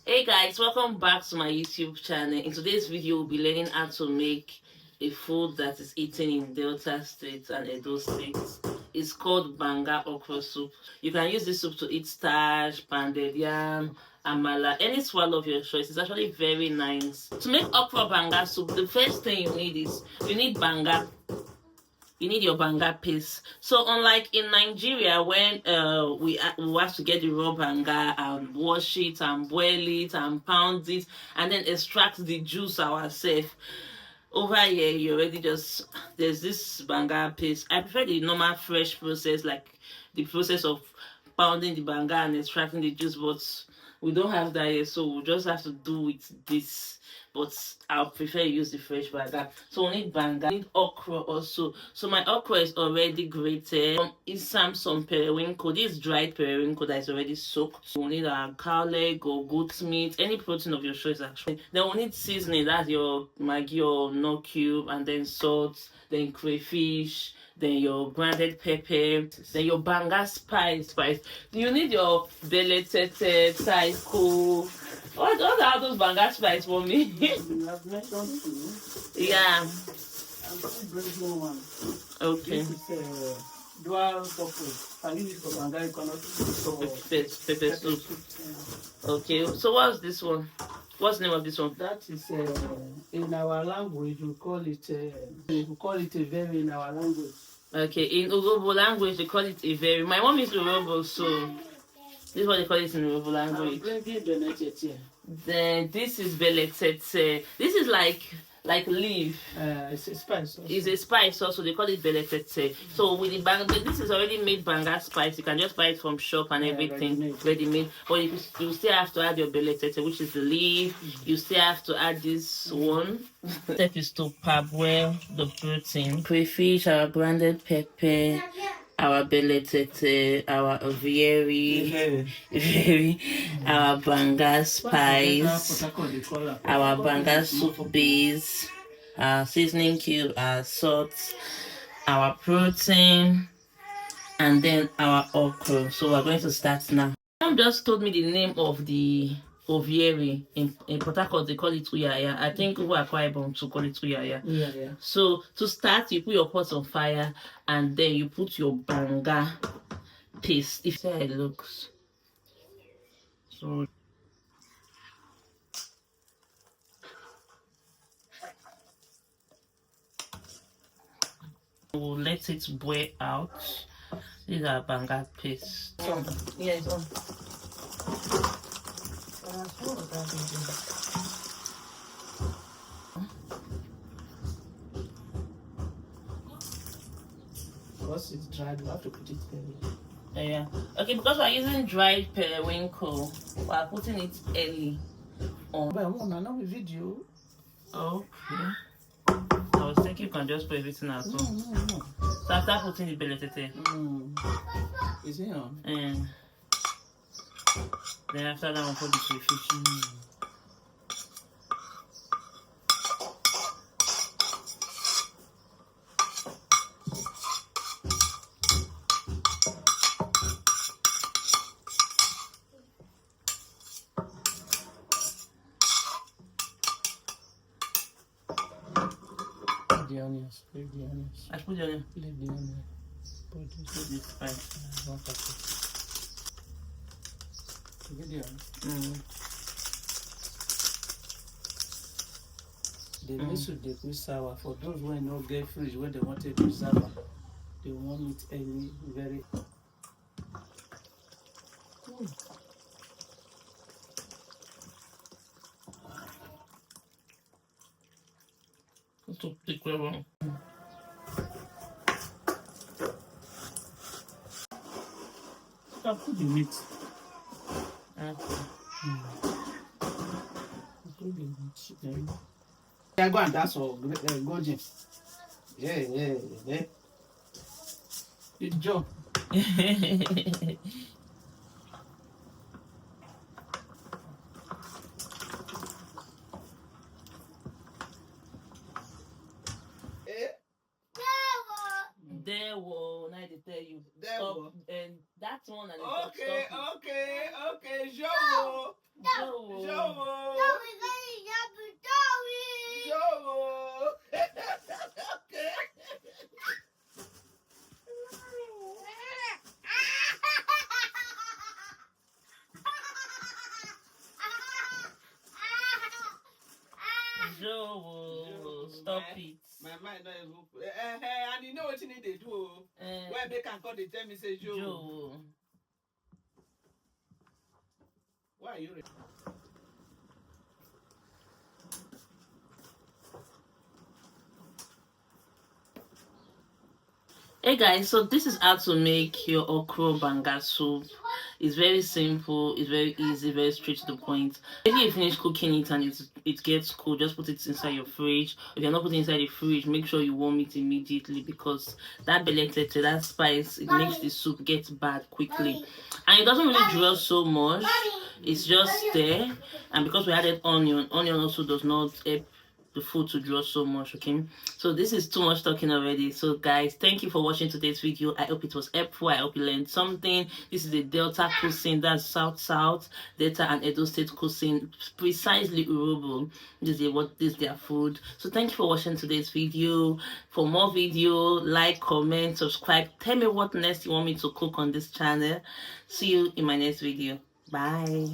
Hey guys, welcome back to my YouTube channel. In today's video, we'll be learning how to make a food that is eaten in Delta State and Edo States. It's called Banga Orkro soup. You can use this soup to eat starch, pounded yam, amala, any swallow of your choice. It's actually very nice. To make Okro Banga soup, the first thing you need is you need banga. You need your banga paste. So unlike in Nigeria, when we have to get the raw banga and wash it and boil it and pound it and then extract the juice ourselves. Over here, you already just there's this banga paste. I prefer the normal fresh process, like the process of pounding the banga and extracting the juice, but we don't have that here, so we'll just have to do with this. But I'll prefer use the fresh banga. So we need banga, we need okra also. So my okra is already grated. Some periwinkle. This is dried periwinkle that is already soaked. So we need our cow leg or goat meat, any protein of your choice actually. Then we need seasoning. That's your maggi or no cube, and then salt, then crayfish, then your grounded pepper, then your banga spice. You need your deleted psycho. What are those banga spice for me? I've mentioned two. Yeah. I'm still bringing one. Okay. This is dual purpose. Can use it for banga, you cannot use it for Pepper soup. Yeah. Okay. So what's this one? What's the name of this one? That is in our language we call it a very in our language. Okay. In Urhobo language they call it a very. My mom is Urhobo, so this is what they call it in Urhobo language. I'm bringing benedict here. Then this is beletete. This is like leaf. It's a spice. Also. It's a spice also. They call it beletete. So with the banga, this is already made banga spice. You can just buy it from shop and everything, ready made. But you still have to add your beletete, which is the leaf. You still have to add this one. Step is to parboil the protein. Crayfish, our grounded pepper, our beletete, our aviary, our banga spice, our banga soup base, our seasoning cube, our salt, our protein, and then our okra. So we're going to start now. Mom just told me the name of the oviary in Port Harcourt. They call it uyaya. I think who are quite born to call it uyaya. Yeah. So to start, you put your pot on fire and then you put your banga paste. If see how it looks. So we'll let it boil out. These are banga paste. Yeah, it's on. Once it's dried, we have to put it early. Yeah. Okay, because we're using dried periwinkle, we're putting it early on. But I want another video. Okay. I was thinking you can just put everything out. No. So after putting the beletete. Is it on? And then after that, we'll put the crayfish. The onions. Leave the onions. I put the onion. Leave the onion. Put This spice. one packet. Leave the onion. The miso they put sour. For those who no get fridge where they want to preserve, they want it early, very. To pick one. Put the meat. Put the meat. Yeah, go and that's all. Go, Jim. Yeah. It's Joe. There will now they tell you There stop will. and that one and Okay. Joe. Joe. Joe, stop it. My mind not even. And you know what you need to do? Where they can call, they tell me say Joe. Why are you? Hey guys, so this is how to make your Okro Banga soup. It's very simple, it's very easy, very straight to the point. If you finish cooking it and it gets cold, just put it inside your fridge. If you're not putting it inside the fridge, make sure you warm it immediately, because that beletete, that spice, it makes the soup get bad quickly. And it doesn't really draw so much, it's just there. And because we added onion also does not help the food to draw so much. Okay, so this is too much talking already. So guys, thank you for watching today's video. I hope it was helpful. I hope you learned something. This is the Delta cuisine, that's south Delta and Edo state cuisine, precisely Urhobo. This is their food. So thank you for watching today's video. For more video, like, comment, subscribe. Tell me what next you want me to cook on this channel. See you in my next video. Bye.